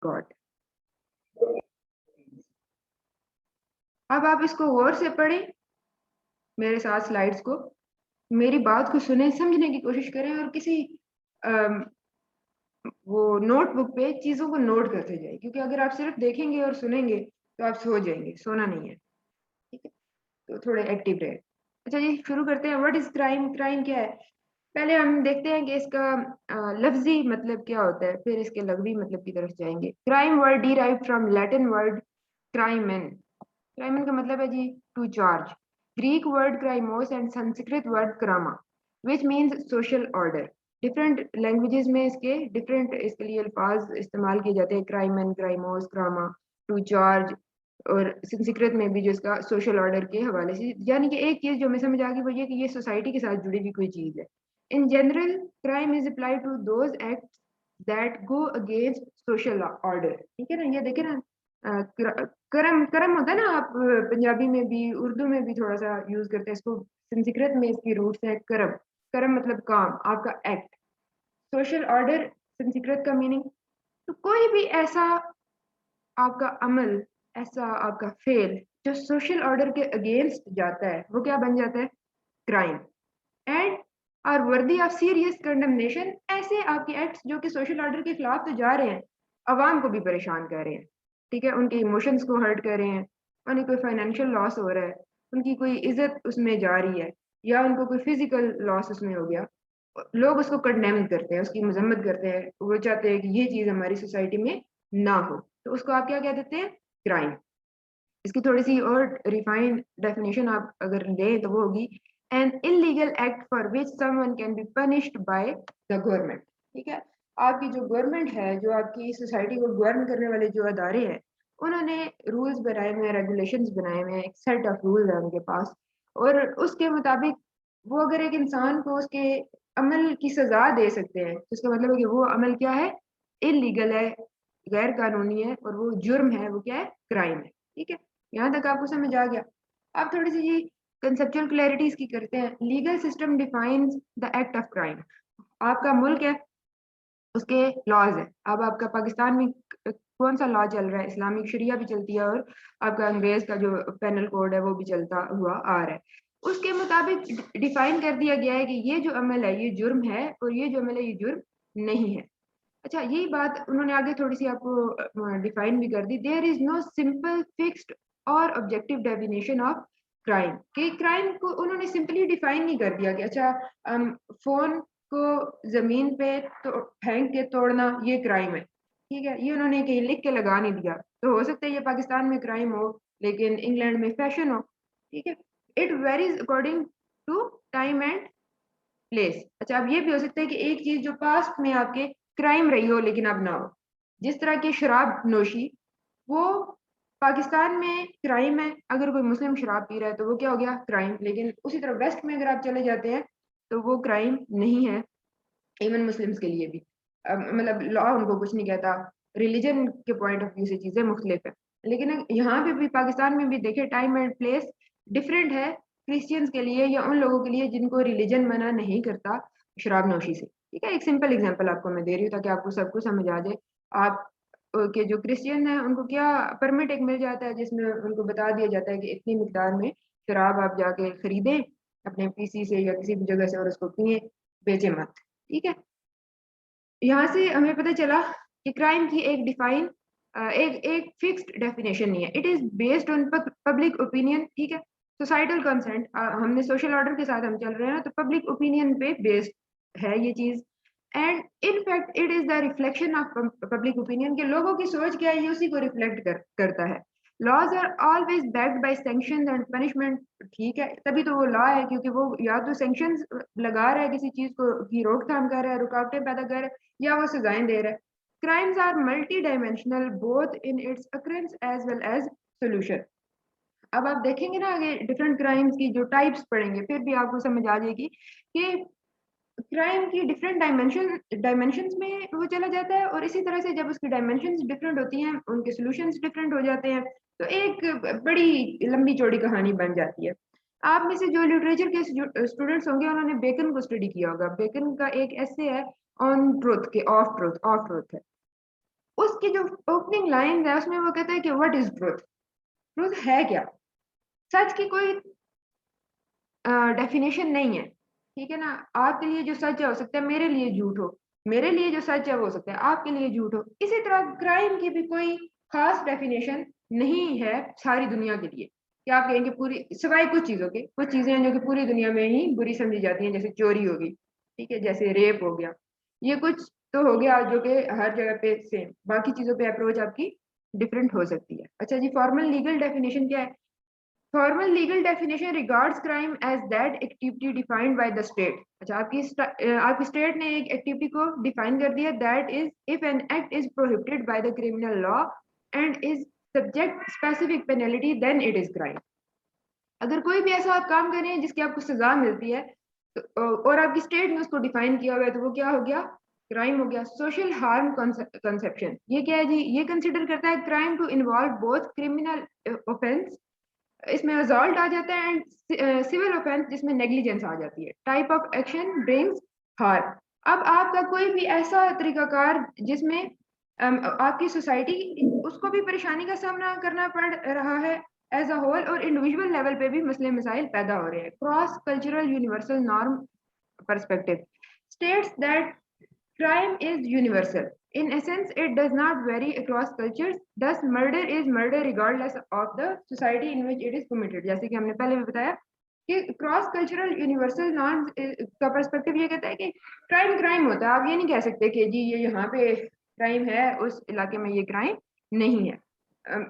God. अब आप इसको गौर से पढ़ें मेरे साथ स्लाइड्स को, मेरी बात को सुने, समझने की कोशिश करें और किसी वो नोटबुक पे चीजों को नोट करते जाए, क्योंकि अगर आप सिर्फ देखेंगे और सुनेंगे तो आप सो जाएंगे, सोना नहीं है, ठीक है। तो थोड़े एक्टिव रहे। अच्छा जी, शुरू करते हैं। What is crime? क्राइम क्या है? पहले हम देखते हैं कि इसका लफ्जी मतलब क्या होता है, फिर इसके लघवी मतलब की तरफ जाएंगे। Crime word derive from Latin word crimen. Crimen का मतलब है जी to charge. Greek word krimos and Sanskrit word krama which means social order. Different languages में इसके डिफरेंट इसके लिए अल्फाज इस्तेमाल किए जाते हैं, क्राइमेन, क्राइमोस, क्रामा, टू चार्ज। और संस्कृत में भी जो इसका सोशल ऑर्डर के हवाले से, यानी कि एक चीज जो हमें समझ आ गई वो ये कि ये सोसाइटी के साथ जुड़ी हुई कोई चीज है। In general crime is apply to those acts that go against social order, ठीक है ना। ये देखे ना, करम करम होता है ना, आप पंजाबी में भी उर्दू में भी थोड़ा सा यूज करते हैं इसको। संस्कृत में इसकी रूट्स है करम। करम मतलब काम, आपका एक्ट। सोशल ऑर्डर संस्कृत का मीनिंग। तो कोई भी ऐसा आपका अमल, ऐसा आपका फेल जो सोशल ऑर्डर के अगेंस्ट जाता है, वो क्या बन जाता है? Crime. And are worthy of serious condemnation. ऐसे आपके एक्ट्स जो कि सोशल ऑर्डर के खिलाफ तो जा रहे हैं, अवाम को भी परेशान कर रहे हैं, ठीक है, उनके इमोशंस को हर्ट कर रहे हैं, उन्हें कोई फाइनेंशियल लॉस हो रहा है, उनकी कोई इज्जत उसमें जा रही है, या उनको कोई फिजिकल लॉस उसमें हो गया, लोग उसको कंडेम करते हैं, उसकी मजम्मत करते हैं, वो चाहते हैं कि ये चीज हमारी सोसाइटी में ना हो, तो उसको आप क्या कह देते हैं? क्राइम। इसकी थोड़ी सी और रिफाइंड डेफिनेशन आप अगर लें तो वो होगी an illegal act for which someone can be punished by the government, ठीक है। आपकी जो गवर्नमेंट है, जो आपकी सोसाइटी को गवर्न करने वाले जो अदारे हैं, उन्होंने रूल्स बनाए हुए हैं, रेगुलेशंस बनाए हुए हैं, एक सेट ऑफ रूल्स है उनके पास, और उसके मुताबिक वो अगर एक इंसान को उसके अमल की सजा दे सकते हैं, तो इसका मतलब है कि वो अमल क्या है? इलीगल है, गैर कानूनी है, और वो जुर्म है, वो क्या है? क्राइम है, ठीक है। यहाँ तक आपको समझ आ गया। आप थोड़ी सी जी कंसेप्चुअल क्लैरिटीज की करते हैं। Legal system defines the act of crime. आपका मुल्क है, उसके लॉज है। अब आपका पाकिस्तान में कौन सा लॉ चल रहा है? इस्लामिक शरिया भी चलती है, और आपका अंग्रेज का जो पेनल कोड है वो भी चलता हुआ आ रहा है। उसके मुताबिक डिफाइन कर दिया गया है कि ये जो अमल है ये जुर्म है, और ये जो अमल है ये जुर्म नहीं है। अच्छा, यही बात उन्होंने आगे थोड़ी सी आपको डिफाइन भी कर दी। There is no simple fixed और ऑब्जेक्टिव डेफिनेशन ऑफ क्राइम। कि क्राइम को उन्होंने सिंपली डिफाइन नहीं कर दिया कि अच्छा फोन को जमीन पे तो फेंक के तोड़ना ये क्राइम है, ठीक है, ये उन्होंने कहीं लिख के लगा नहीं दिया। तो हो सकता है ये पाकिस्तान में क्राइम हो, लेकिन इंग्लैंड में फैशन हो, ठीक है। It varies according to time and place. अच्छा, अब ये भी हो सकता है कि एक चीज जो पास्ट में आपके क्राइम रही हो लेकिन अब ना हो, जिस तरह की शराब नोशी, वो पाकिस्तान में क्राइम है। अगर कोई मुस्लिम शराब पी रहा है तो वो क्या हो गया? क्राइम। लेकिन उसी तरह वेस्ट में अगर आप चले जाते हैं तो वो क्राइम नहीं है, इवन मुस्लिम्स के लिए भी। मतलब लॉ उनको कुछ नहीं कहता, रिलीजन के पॉइंट ऑफ व्यू से चीजें मुख्तलिफ है। लेकिन यहाँ पे भी पाकिस्तान में भी देखे, टाइम एंड प्लेस डिफरेंट है क्रिश्चियंस के लिए या उन लोगों के लिए जिनको रिलीजन मना नहीं करता शराब नोशी से, ठीक है। एक सिंपल एग्जांपल आपको मैं दे रही हूँ ताकि आपको सब कुछ समझ आ जाए। आप के जो क्रिश्चियन है उनको क्या परमिट एक मिल जाता है, जिसमें उनको बता दिया जाता है कि इतनी मिकदार में शराब आप जाके खरीदें अपने पीसी से या किसी भी जगह से, और उसको पिए, बेचे मत, ठीक है। यहाँ से हमें पता चला कि क्राइम की एक डिफाइन एक एक फिक्स्ड डेफिनेशन नहीं है। It is based on public opinion, ठीक है। सोसाइटल कंसेंट, हमने सोशल ऑर्डर के साथ हम चल रहे हैं तो पब्लिक ओपिनियन पे बेस्ड है ये चीज। And in fact it is the reflection of public opinion, के लोगों की सोच क्या है ये उसी को रिफ्लेक्ट करता है। Laws are always backed by sanctions and punishment, ठीक है, तभी तो वो लॉ है, क्योंकि वो या तो सैंक्शंस लगा रहा है किसी चीज को की रोकथाम कर रहा है, रुकावटें पैदा कर रहा है, या वो सजाएं दे रहा है। Crimes are multi dimensional both in its occurrence as well as solution. अब आप देखेंगे ना आगे डिफरेंट क्राइम्स की जो टाइप्स पढ़ेंगे, फिर भी आपको समझ आ जाएगी कि क्राइम की डिफरेंट डायमेंशंस में वो चला जाता है, और इसी तरह से जब उसकी डायमेंशंस डिफरेंट होती हैं उनके सॉल्यूशंस डिफरेंट हो जाते हैं, तो एक बड़ी लंबी चौड़ी कहानी बन जाती है। आप में से जो लिटरेचर के स्टूडेंट्स होंगे उन्होंने बेकन को स्टडी किया होगा। बेकन का एक ऐसे है ऑन ट्रुथ के ऑफ ट्रुथ है, उसकी जो ओपनिंग लाइन है उसमें वो कहता है कि व्हाट इज ट्रुथ, ट्रुथ है क्या। सच की कोई डेफिनेशन नहीं है, ठीक है ना। आपके लिए जो सच है हो सकता है मेरे लिए झूठ हो, मेरे लिए जो सच है वो हो सकता है आपके लिए झूठ हो। इसी तरह क्राइम की भी कोई खास डेफिनेशन नहीं है सारी दुनिया के लिए, कि आप कहेंगे पूरी, सिवाय कुछ चीजों के, कुछ चीजें हैं जो कि पूरी दुनिया में ही बुरी समझी जाती हैं, जैसे चोरी होगी, ठीक है, जैसे रेप हो गया, ये कुछ तो हो गया जो कि हर जगह पे सेम, बाकी चीजों पे अप्रोच आपकी डिफरेंट हो सकती है। अच्छा जी, फॉर्मल लीगल डेफिनेशन क्या है। Formal legal definition regards crime as that activity defined by the state. अच्छा, आपकी स्टेट ने एक एक्टिविटी को डिफाइन कर दिया, that is if an act is prohibited by the criminal law and is subject specific penalty then it is crime. अगर कोई भी ऐसा आप काम कर रहे हैं जिसकी आपको सजा मिलती है तो, और आपकी स्टेट ने उसको डिफाइन किया हुआ है, तो वो क्या हो गया, क्राइम हो गया। सोशल हार्म कंसेप्शन ये क्या है जी, ये कंसिडर करता है crime to involve both criminal offence, इसमें असॉल्ट आ जाता है, एंड सिविल ऑफेंस जिसमें नेग्लिजेंस आ जाती है। Type of action brings harm. अब आपका कोई भी ऐसा तरीकाकार जिसमें आपकी सोसाइटी उसको भी परेशानी का सामना करना पड़ रहा है एज अ होल, और इंडिविजुअल लेवल पे भी मसले मसाइल पैदा हो रहे हैं। Cross cultural universal norm perspective states that crime is universal. In essence, it does not vary across cultures. Thus, murder is murder regardless of the society in which it is committed. जैसे कि हमने पहले भी बताया कि cross cultural universal norms का perspective ये कहता है कि क्राइम क्राइम होता है। आप ये नहीं कह सकते कि जी ये यहाँ पे क्राइम है, उस इलाके में ये क्राइम नहीं है।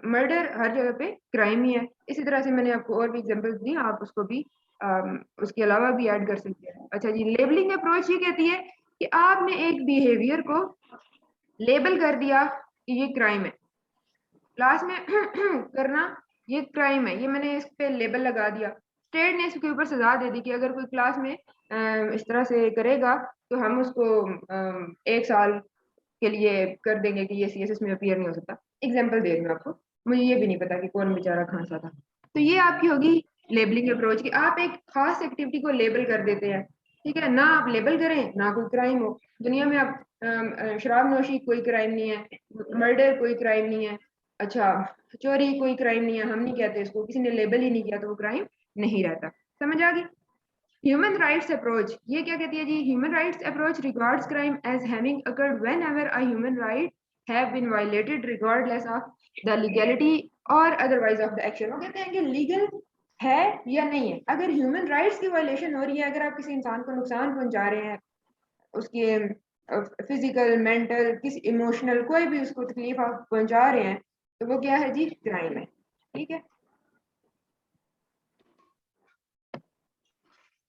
मर्डर हर जगह पे क्राइम ही है। इसी तरह से मैंने आपको और भी एग्जांपल्स दी, आप उसको भी उसके अलावा भी ऐड कर सकते हैं। अच्छा जी, लेबलिंग अप्रोच ये कहती है कि आपने एक बिहेवियर को लेबल कर दिया कि ये क्राइम है, क्लास में करना ये क्राइम है, ये मैंने इस पे लेबल लगा दिया। स्टेट ने इसके ऊपर सजा दे दी कि अगर कोई क्लास में इस तरह से करेगा तो हम उसको 1 साल के लिए कर देंगे कि ये सीएसएस में अपीयर नहीं हो सकता। एग्जाम्पल दे दूं आपको, मुझे ये भी नहीं पता कि कौन बेचारा कहाँ सा था। तो ये आपकी होगी लेबलिंग अप्रोच कि आप एक खास एक्टिविटी को लेबल कर देते हैं, ठीक है ना। आप लेबल करें ना कोई क्राइम हो दुनिया में। आप शराब नोशी कोई क्राइम नहीं है, मर्डर कोई क्राइम नहीं है, अच्छा चोरी कोई क्राइम नहीं है, हम नहीं कहते इसको, किसी ने लेबल ही नहीं किया तो वो क्राइम नहीं रहता। समझ आ गई। ह्यूमन राइट्स अप्रोच ये क्या कहती है जी, human rights approach regards crime as having occurred whenever a human right have been violated regardless of the legality और अदरवाइज ऑफ द एक्शन। वो कहते हैं कि लीगल है या नहीं है, अगर ह्यूमन राइट्स की वायलेशन हो रही है, अगर आप किसी इंसान को नुकसान पहुंचा रहे हैं, उसके फिजिकल मेंटल किसी इमोशनल कोई भी उसको तकलीफ आप पहुंचा रहे हैं, तो वो क्या है जी, क्राइम है। ठीक है,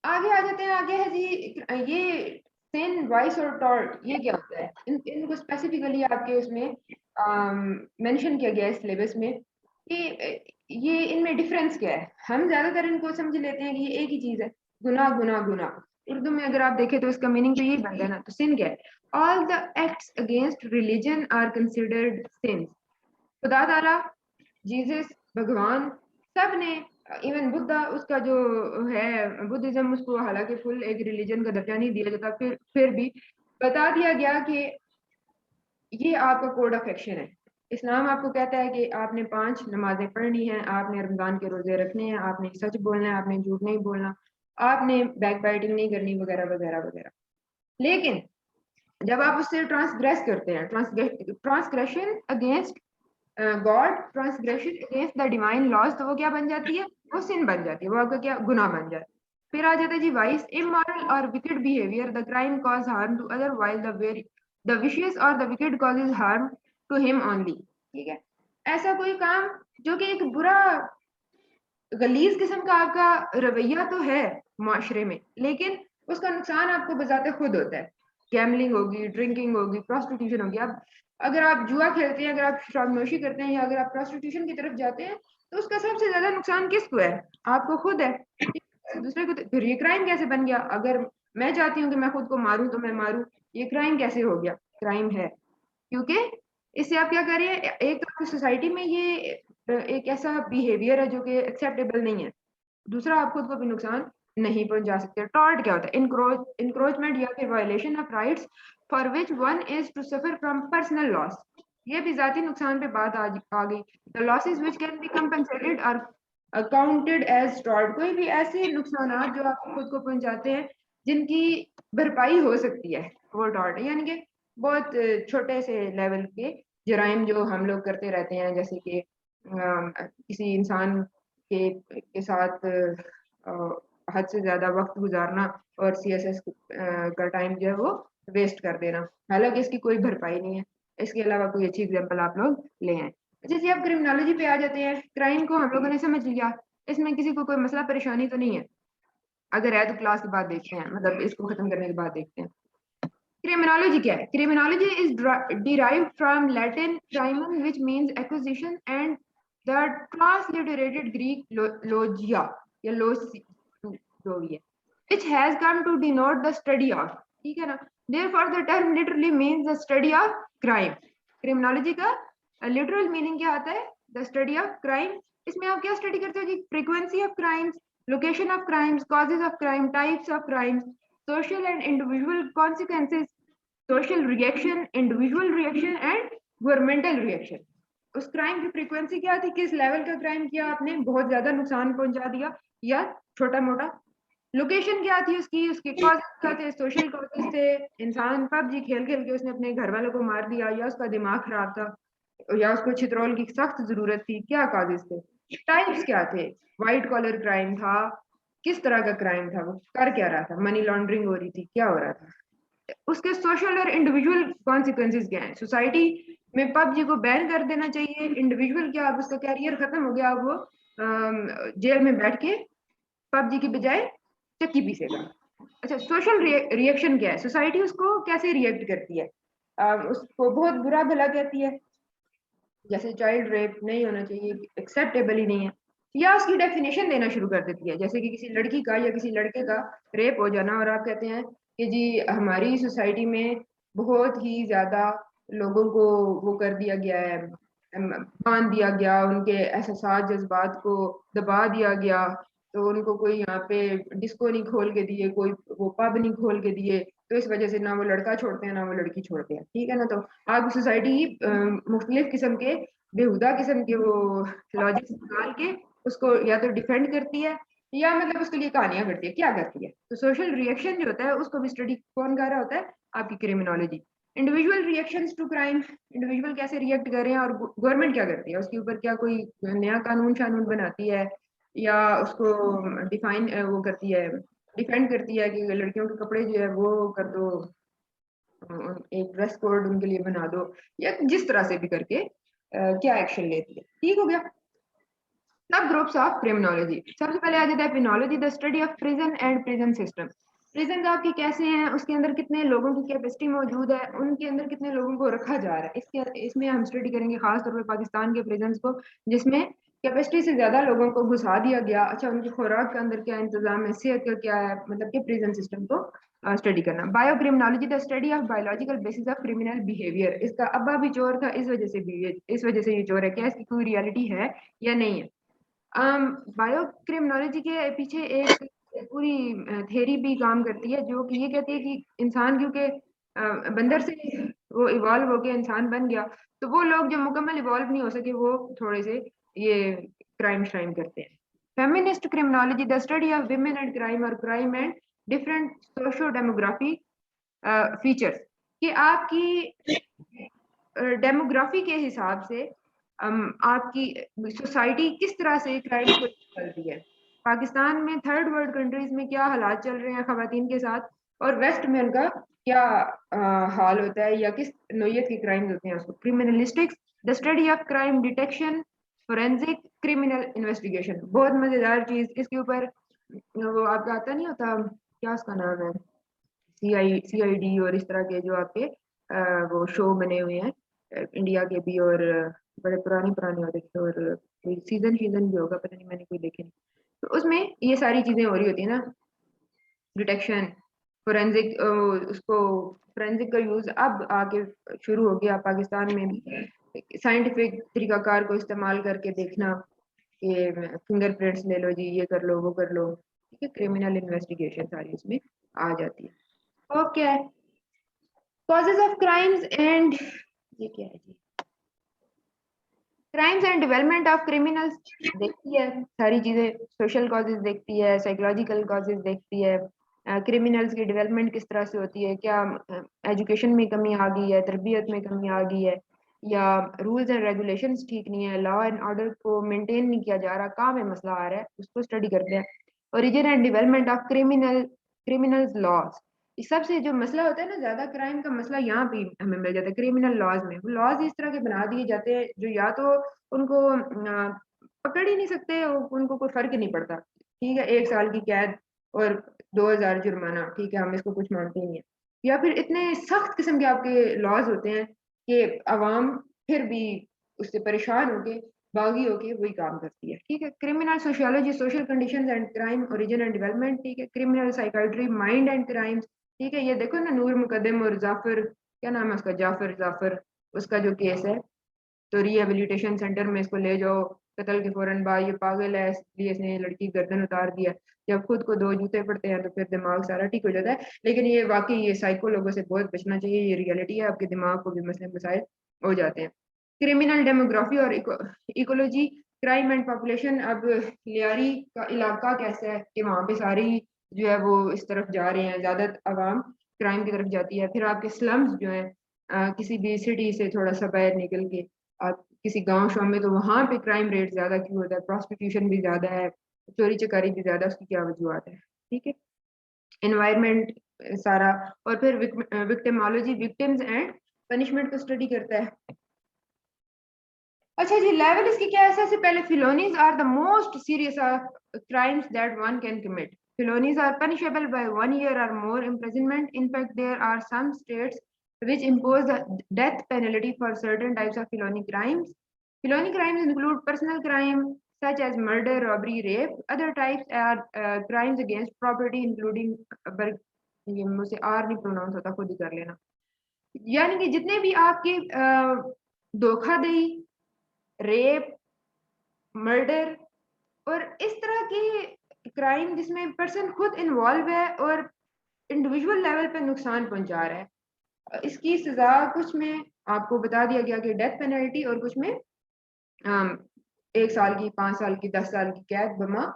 आगे आ जाते हैं। आगे है जी ये सिन वाइस और टॉर्ट ये क्या होता है, इनको स्पेसिफिकली आपके उसमें मेंशन किया गया है सिलेबस में कि ये इनमें डिफरेंस क्या है। हम ज्यादातर इनको समझ लेते हैं कि ये एक ही चीज है, गुनाह गुनाह गुनाह। उर्दू में अगर आप देखें तो इसका मीनिंग तो यही बनता है ना। तो सिन क्या है, all the acts against religion are considered sins. खुदा ताला, जीसस, भगवान, सब ने, इवन बुद्धा, उसका जो है बुद्धिज्म, उसको हालांकि फुल एक रिलीजन का दर्जा नहीं दिया जाता, फिर भी बता दिया गया कि ये आपका कोड ऑफ एक्शन है। इस्लाम आपको कहता है कि आपने 5 नमाजें पढ़नी हैं, आपने रमजान के रोजे रखने हैं, आपने सच बोलना है, आपने झूठ नहीं बोलना, आपने बैक बाइटिंग नहीं करनी, वगैरह वगैरह वगैरह। लेकिन जब आप उससे ट्रांसग्रेस करते हैं, transgression against God, transgression against the divine laws, तो वो क्या बन जाती है, वो सिन बन जाती है, वो आपका क्या, गुनाह बन जाता है। फिर आ जाता है जी वाइस, इमोरल और wicked behaviour, the crime cause harm to other while the vicious और the wicked causes harm to him only. ठीक है, ऐसा कोई काम जो कि एक बुरा गलीज किस्म का आपका रवैया तो है माशरे में, लेकिन उसका नुकसान आपको बजाते खुद होता है। गैमलिंग होगी, ड्रिंकिंग होगी, प्रोस्टिट्यूशन होगी। अब अगर आप जुआ खेलते हैं, अगर आप शराब नोशी करते हैं, या अगर आप प्रोस्टिट्यूशन की तरफ जाते हैं, तो उसका सबसे ज्यादा नुकसान किसको है, आपको खुद है। दूसरे को फिर ये क्राइम कैसे बन गया, अगर मैं चाहती हूँ कि मैं खुद को मारूं तो मैं मारूं, ये क्राइम कैसे हो गया, क्राइम है। क्योंकि इससे आप क्या कर रहे हैं, एक तो सोसाइटी में ये एक ऐसा बिहेवियर है जो कि एक्सेप्टेबल नहीं है, दूसरा आप खुद को भी नुकसान नहीं पहुंचा सकते। टॉर्ट क्या होता है, इंक्रोचमेंट या फिर violation of rights for which one is to suffer from personal loss. ये भी जाती नुकसान पे बात आ गई। The losses which can be compensated are accounted as stored. कोई भी ऐसे नुकसान जो आप खुद को पहुंचाते हैं जिनकी भरपाई हो सकती है वो टॉर्ट, यानी कि बहुत छोटे से लेवल के जराइम जो हम लोग करते रहते हैं, जैसे कि किसी इंसान के साथ हद से ज्यादा वक्त गुजारना और सीएसएस का टाइम जो है वो वेस्ट कर देना, हालांकि इसकी कोई भरपाई नहीं है। इसके अलावा कोई अच्छी एग्जांपल आप लोग ले आए। अच्छा जी, अब क्रिमिनोलॉजी पे आ जाते हैं। क्राइम को हम लोगों ने समझ लिया, इसमें किसी को कोई मसला परेशानी तो नहीं है। अगर है तो क्लास के बाद देखते हैं, मतलब इसको खत्म करने के बाद देखते हैं। क्रिमिनोलॉजी क्या है? Criminology is derived from Latin crimen, which means acquisition, and the transliterated Greek logia या जो भी है, which has come to denote the study of, ठीक है ना? Therefore the term literally means the study of crime. Criminology का literal meaning क्या आता है? The study of crime. इसमें आप क्या स्टडी करते हो जी? Frequency of crimes, location of crimes, causes of crime, types of crimes, social and individual consequences, social reaction, individual reaction and governmental reaction। उस क्राइम की फ्रीक्वेंसी क्या थी, किस लेवल का क्राइम किया आपने, बहुत ज्यादा नुकसान पहुंचा दिया या छोटा मोटा। लोकेशन क्या थी उसकी, उसके कॉज क्या थे, सोशल कॉजेस थे, इंसान पबजी खेल खेल के उसने अपने घर वालों को मार दिया, या उसका दिमाग खराब था, या उसको छितरौल की सख्त जरूरत थी, क्या कॉजेस थे। टाइप्स क्या थे, व्हाइट कॉलर क्राइम था, किस तरह का क्राइम था, वो कर क्या रहा था, मनी लॉन्ड्रिंग हो रही थी, क्या हो रहा था। उसके सोशल और इंडिविजुअल कॉन्सिक्वेंसेज क्या है। सोसाइटी में पबजी को बैन कर देना चाहिए। इंडिविजुअल क्या, अब उसका कैरियर खत्म हो गया, अब वो जेल में बैठ के पबजी की बजाय चक्की पीसेगा। अच्छा, सोशल रिएक्शन क्या है, सोसाइटी उसको कैसे रिएक्ट करती है, उसको बहुत बुरा भला कहती है, जैसे चाइल्ड रेप नहीं होना चाहिए, एक्सेप्टेबल ही नहीं है, या उसकी डेफिनेशन देना शुरू कर देती है, जैसे कि किसी लड़की का या किसी लड़के का रेप हो जाना और आप कहते हैं कि जी हमारी सोसाइटी में बहुत ही ज्यादा लोगों को वो कर दिया गया है, बांध दिया गया, उनके एहसास जज्बात को दबा दिया गया, तो उनको कोई यहाँ पे डिस्को नहीं खोल के दिए, कोई वो पब नहीं खोल के दिए, तो इस वजह से ना वो लड़का छोड़ते हैं ना वो लड़की छोड़ते हैं, ठीक है ना। तो आप सोसाइटी मुख्तलिफ किस्म के बेहुदा किस्म के वो लॉजिक्स निकाल के उसको या तो डिफेंड करती है या मतलब उसके लिए कहानियां करती है, क्या करती है। तो सोशल रिएक्शन जो होता है उसको भी स्टडी कौन कर रहा होता है, आपकी criminology. Individual reactions to crime, individual कैसे रिएक्ट कर रहे हैं और गवर्नमेंट क्या करती है, उसके ऊपर क्या कोई नया कानून शानून बनाती है या उसको डिफाइन वो करती है, डिफेंड करती है कि लड़कियों के कपड़े जो है वो कर दो, एक ड्रेस कोड उनके लिए बना दो, या जिस तरह से भी करके क्या एक्शन लेती है। ठीक हो गया। सब ग्रुप्स ऑफ क्रिमिनोलॉजी, सबसे पहले आ जाता है criminology, the study of prison and prison system. Prison आपके कैसे हैं, उसके अंदर कितने लोगों की कैपेसिटी मौजूद है, उनके अंदर कितने लोगों को रखा जा रहा है, इसके इसमें हम स्टडी करेंगे खास तौर पर पाकिस्तान के प्रिजन को, जिसमें कैपेसिटी से ज्यादा लोगों को घुसा दिया गया। अच्छा, उनकी खुराक के अंदर क्या इंतजाम है, सेहत का क्या है, मतलब कि प्रिजन सिस्टम को स्टडी करना। Bio criminology, the study of biological basis of criminal behaviour. इसका अब्बा भी चोर था, इस वजह से ये चोर है, क्या इसकी कोई रियलिटी है या नहीं है। बायो क्रिमिनोलॉजी के पीछे एक पूरी थ्योरी भी काम करती है, जो कि ये कहती है कि इंसान क्योंकि बंदर से वो इवॉल्व होके इंसान बन गया, तो वो लोग जो मुकम्मल इवॉल्व नहीं हो सके वो थोड़े से ये क्राइम श्राइम करते हैं। Feminist criminology, the study of women and crime और crime and different socio demography features, कि आपकी डेमोग्राफी के हिसाब से आपकी सोसाइटी किस तरह से क्राइम को चल रही है। पाकिस्तान में थर्ड वर्ल्ड कंट्रीज में क्या हालात चल रहे हैं खवातीन के साथ, और वेस्ट में उनका क्या हाल होता है या किस नोयत के क्राइम्स होते हैं उसको। Criminalistics, the study of crime detection, forensic criminal investigation, बहुत मजेदार चीज इसके ऊपर। वो आपका आता नहीं होता, क्या उसका नाम है, सीआईडी और इस तरह के जो आपके वो शो बने हुए हैं इंडिया के भी, और बड़े पुराने पुराने होते थे, और कोई सीजन सीजन भी होगा, पता नहीं मैंने कोई देखे नहीं। तो उसमें ये सारी चीजें हो रही होती है ना, डिटेक्शन, फोरेंसिक, उसको फोरेंसिक का यूज अब आके शुरू हो गया पाकिस्तान में भी, साइंटिफिक तरीकाकार को इस्तेमाल करके देखना कि फिंगरप्रिंट्स ले लो जी, ये कर लो वो कर लो, ठीक है। क्रिमिनल इन्वेस्टिगेशन सारी इसमें आ जाती है। Okay, causes of crimes and, ये क्या है जी, crimes and development of criminals देखती है सारी चीजें, सोशल कॉजेज देखती है, साइकोलॉजिकल कॉजेज देखती है, क्रिमिनल्स की डेवलपमेंट किस तरह से होती है, क्या एजुकेशन में कमी आ गई है, तरबियत में कमी आ गई है, या रूल्स एंड रेगुलेशंस ठीक नहीं है, लॉ एंड ऑर्डर को मेंटेन नहीं किया जा रहा, कहाँ में मसला आ रहा है, उसको स्टडी करते हैं। Origin and development of criminals laws, इस सबसे जो मसला होता है ना, ज्यादा क्राइम का मसला यहाँ पे हमें मिल जाता है क्रिमिनल लॉज में। वो लॉज इस तरह के बना दिए जाते हैं जो या तो उनको पकड़ ही नहीं सकते, उनको कोई फर्क ही नहीं पड़ता, ठीक है, 1 साल की कैद और 2,000 जुर्माना, ठीक है, हम इसको कुछ मानते ही नहीं है। या फिर इतने सख्त किस्म के आपके लॉज होते हैं कि अवाम फिर भी उससे परेशान होके बागी होके वही काम करती है, ठीक है। Criminal sociology, social conditions and crime, origin and development, ठीक है। Criminal psychiatry, mind and crimes, ठीक है। ये देखो ना, नूर मुकदम और जाफर, क्या नाम है उसका, जाफर जाफर, उसका जो केस है, तो रिहेबिलिटेशन सेंटर में इसको ले जाओ, कत्ल के फौरन बाद ये पागल है इसलिए इसने लड़की की गर्दन उतार दिया। जब खुद को 2 जूते पड़ते हैं तो फिर दिमाग सारा ठीक हो जाता है। लेकिन ये वाकई ये साइको लोगों से बहुत बचना चाहिए, ये रियलिटी है, आपके दिमाग को भी मसले मसाइल हो जाते हैं। क्रिमिनल डेमोग्राफी और इकोलॉजी, क्राइम एंड पॉपुलेशन। अब लियारी का इलाका कैसा है कि वहाँ पे सारी जो है वो इस तरफ जा रहे हैं, ज्यादा आवाम क्राइम की तरफ जाती है। फिर आपके स्लम्स जो है, किसी भी सिटी से थोड़ा सा बाहर निकल के आप किसी गांव शाम में, तो वहां पे क्राइम रेट ज्यादा क्यों होता है, प्रोस्टिट्यूशन भी ज्यादा है, चोरी चकारी भी ज्यादा, उसकी क्या वजूहत है, ठीक है। एनवायरमेंट सारा, और फिर विक्टिमोलॉजी, विक्टिम्स एंड पनिशमेंट को स्टडी करता है। अच्छा जी, लेवल इसकी क्या है? सबसे पहले felonies are the most serious crimes that one can commit. Felonies are punishable by 1 year or more imprisonment. In fact, there are some states which impose the death penalty for certain types of felony crimes. Felony crimes include personal crime such as murder, robbery, rape. Other types are crimes against property, including ये मुझसे are नहीं pronounce होता, खुद ही कर लेना। यानी कि जितने भी आपके धोखाधड़ी, रेप, मर्डर और इस तरह के क्राइम जिसमें पर्सन खुद इन्वॉल्व है और इंडिविजुअल लेवल पे नुकसान पहुंचा रहा है, इसकी सजा कुछ में आपको बता दिया गया कि डेथ पेनल्टी, और कुछ में 1 साल की, 5 साल की, 10 साल की कैद बमा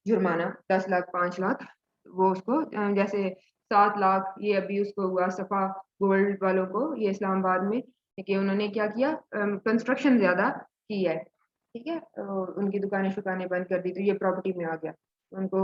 जुर्माना, 10 लाख, 5 लाख, वो उसको जैसे 7 लाख ये अभी उसको हुआ सफा गोल्ड वालों को, ये इस्लामाबाद में, कि उन्होंने क्या किया, कंस्ट्रक्शन ज्यादा की है, ठीक है, उनकी दुकानें शुकानें बंद कर दी, तो ये प्रॉपर्टी में आ गया उनको,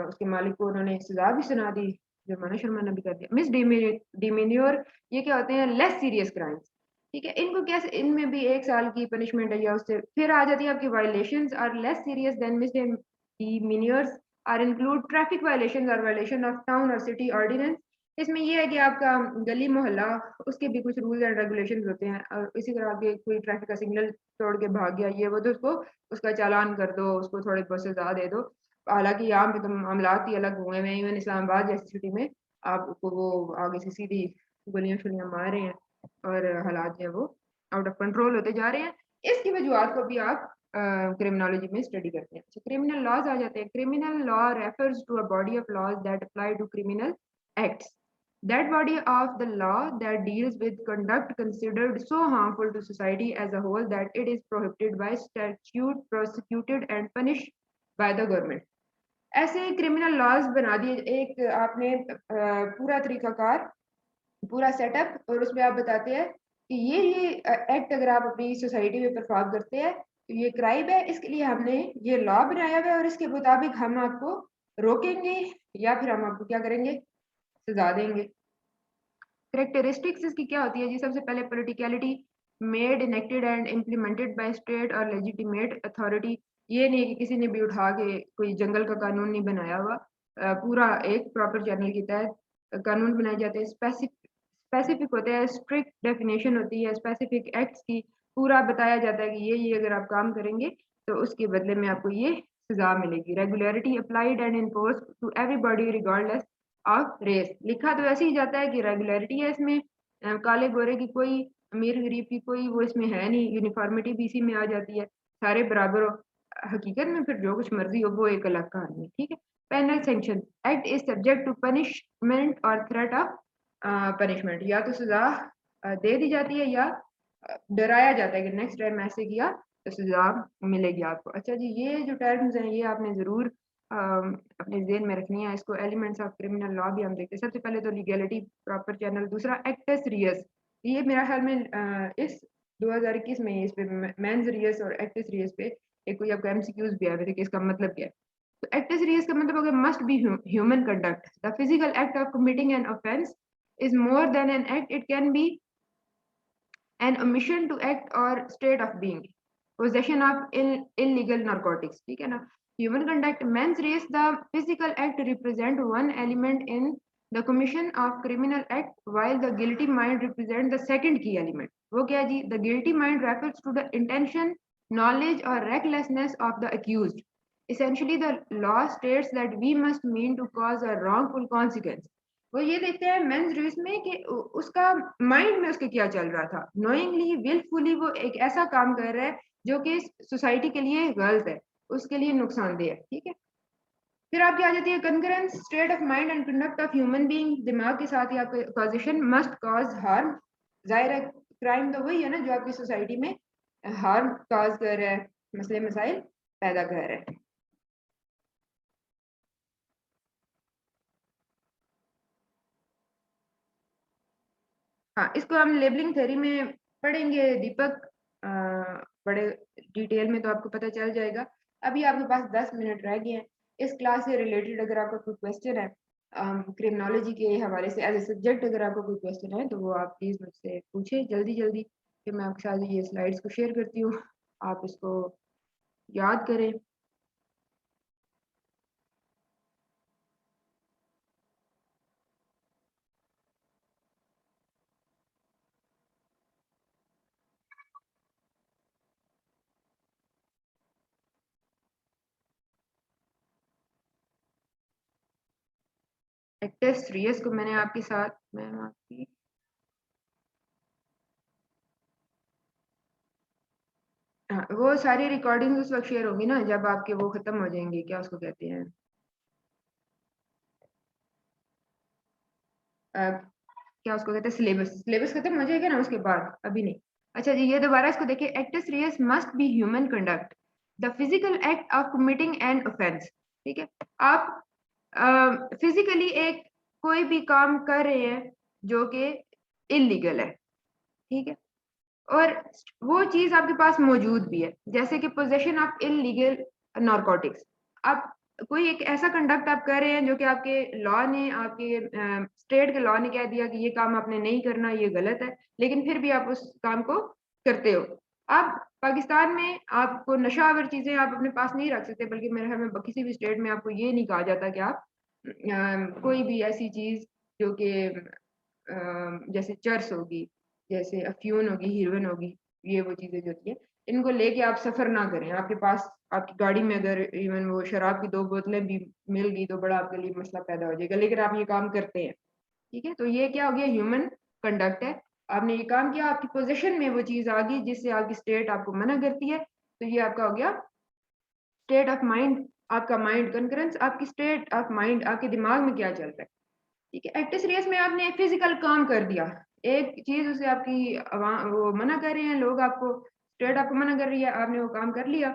उसके मालिक को उन्होंने सजा भी सुना दी, जुर्माना शुर्माना भी कर दिया। मिस डिमीन्योर, ये क्या होते हैं, लेस सीरियस क्राइम्स, ठीक है। इनको कैसे, इनमें भी 1 साल की पनिशमेंट है या उससे फिर आ जाती है। आपकी violations are less serious than misdemeanours, are include traffic violations और वायलेशन ऑफ टाउन और सिटी ऑर्डिनेंस। इसमें ये है कि आपका गली मोहल्ला, उसके भी कुछ रूल्स एंड रेगुलेशंस होते हैं, और इसी तरह आपके कोई ट्रैफिक का सिग्नल तोड़ के भाग गया ये वो, तो उसको उसका चालान कर दो, उसको थोड़े बहुत सजा दे दो। हालांकि यहाँ पे तो मामलात ही अलग हुए हैं, इवन इस्लामाबाद जैसी सिटी में आपको वो आगे से सीधी गोलियां शोलियां मार रहे हैं, और हालात जो है वो आउट ऑफ कंट्रोल होते जा रहे हैं। इसकी वजूहत को भी आप क्रिमिनोलॉजी में स्टडी करते हैं। क्रिमिनल लॉज आ जाते हैं। Criminal law refers to a body of laws that apply to criminal acts, that body of the law that deals with conduct considered so harmful to society as a whole that it is prohibited by statute, prosecuted and punished by the government. ऐसे criminal laws बना दिए, एक आपने पूरा तरीकाकार, पूरा setup, और उसमें आप बताते हैं कि ये एक्ट अगर आप अपनी सोसाइटी में परफॉर्म करते हैं तो ये क्राइम है, इसके लिए हमने ये लॉ बनाया हुआ है और इसके मुताबिक हम आपको रोकेंगे या फिर हम आपको क्या करेंगे, सजा देंगे। करेक्टरिस्टिक्स इसकी क्या होती है जी? सबसे पहले politicality, made, enacted and implemented by state और लेजिटिमेट अथॉरिटी। ये नहीं कि किसी ने भी उठा के कोई जंगल का कानून नहीं बनाया हुआ, पूरा एक प्रॉपर चैनल के तहत कानून बनाए जाते हैं। स्पेसिफिक होते हैं, स्ट्रिक्ट डेफिनेशन होती है स्पेसिफिक एक्ट्स की, पूरा बताया जाता है कि ये अगर आप काम करेंगे तो उसके बदले में आपको ये सजा मिलेगी। Regularity, applied and enforce to everybody regardless of race. लिखा तो ऐसे ही जाता है कि रेगुलरिटी है इसमें, काले गोरे की कोई, अमीर गरीब की कोई वो इसमें है नहीं, यूनिफॉर्मिटी भी इसी में आ जाती है, सारे बराबर हो। हकीकत में फिर जो कुछ मर्जी हो वो एक अलग कहानी है, ठीक है। Penal sanction, act is subject to punishment और थ्रेट ऑफ पनिशमेंट, या तो सजा दे दी जाती है या डराया जाता है कि नेक्स्ट टाइम ऐसे किया तो सजा मिलेगी आपको। अच्छा जी, ये जो टर्म्स हैं ये आपने ज़रूर अपने ज़हन में रखनी है। इसको एलिमेंट्स ऑफ क्रिमिनल लॉ भी हम देखते हैं। सबसे पहले तो लीगैलिटी, प्रॉपर चैनल, दूसरा एक्टस रियस। ये मेरा ख्याल में इस 2021 में इस पे मेंस रियस और एक्टस रियस पे एक कोई आपको एमसीक्यूज भी आए थे कि इसका मतलब क्या है। तो एक्टस रियस का मतलब अगर must be human conduct, the physical act of committing an offence is more than an act. It can be an omission to act or state of being, possession of illegal narcotics, ठीक है ना। Human conduct, mens res, the physical act represent one element in the commission of criminal act, while the guilty mind represent the second key element. वो क्या जी? The guilty mind refers to the intention, knowledge or recklessness of the accused. Essentially, the law states that we must mean to cause a wrongful consequence. वो ये देखते हैं mains race में कि उसका mind में उसके क्या चल रहा था, नोइंगली विलफुली वो एक ऐसा काम कर रहा है जो कि सोसाइटी के लिए गलत है, उसके लिए नुकसानदेह है, ठीक है। फिर आपकी आ जाती है concurrence, state of mind and conduct of human being, दिमाग के साथ ही आपका कॉजेशन मस्ट कॉज हार्म। जाहिर है क्राइम तो वही है ना जो आपकी सोसाइटी में हार्म कॉज कर रहा है, मसले मसाइल पैदा कर रहा है। हाँ, इसको हम लेबलिंग थ्योरी में पढ़ेंगे दीपक, बड़े डिटेल में तो आपको पता चल जाएगा। अभी आपके पास 10 मिनट रह गए हैं। इस क्लास से रिलेटेड अगर आपका कोई क्वेश्चन है क्रिमिनोलॉजी के हवाले से एज ए सब्जेक्ट, अगर आपको कोई क्वेश्चन है तो वो आप प्लीज़ मुझसे पूछे जल्दी जल्दी। फिर मैं आपके साथ ये स्लाइड्स को शेयर करती हूँ, आप इसको याद करें। एक्टस रियस को मैंने आपके साथ, मैं आपकी हाँ, वो सारी रिकॉर्डिंग उस वक्त शेयर होगी ना जब आपके वो खत्म हो जाएंगे, क्या उसको कहते हैं, क्या उसको कहते हैं, सिलेबस। सिलेबस खत्म हो जाएगा ना उसके बाद, अभी नहीं। अच्छा जी, ये दोबारा इसको देखिए। Actus reus must be human conduct, the physical act of committing an offence, ठीक है। आप फिजिकली एक कोई भी काम कर रहे हैं जो कि इलीगल है, ठीक है, और वो चीज आपके पास मौजूद भी है, जैसे कि पोजेशन ऑफ इलीगल नारकोटिक्स। आप कोई एक ऐसा कंडक्ट आप कर रहे हैं जो कि आपके लॉ ने, आपके स्टेट के लॉ ने कह दिया कि ये काम आपने नहीं करना, ये गलत है, लेकिन फिर भी आप उस काम को करते हो। आप पाकिस्तान में आपको नशावर चीजें आप अपने पास नहीं रख सकते, बल्कि मेरे ख्याल में किसी भी स्टेट में आपको ये नहीं कहा जाता कि आप कोई भी ऐसी चीज जो कि जैसे चर्स होगी, जैसे अफ्यून होगी, हीरोइन होगी, ये वो चीजें जो होती है, इनको लेके आप सफर ना करें। आपके पास आपकी गाड़ी में अगर इवन वो शराब की 2 बोतलें भी मिल गई तो बड़ा आपके लिए मसला पैदा हो जाएगा, लेकिन आप ये काम करते हैं, ठीक है। तो ये क्या हो गया, ह्यूमन कंडक्ट है। आपने ये काम किया, आपकी पोजीशन में वो चीज आ गई जिससे आपकी स्टेट आपको मना करती है, तो ये आपका हो गया स्टेट ऑफ माइंड। आपका माइंड कंकरेंस, आपकी स्टेट ऑफ माइंड, आपके दिमाग में क्या चल रहा है, ठीक है। एक्ट सीरियस में आपने फिजिकल काम कर दिया, एक चीज उसे आपकी वो मना कर रहे हैं लोग, आपको स्टेट आपको मना कर रही है, आपने वो काम कर लिया,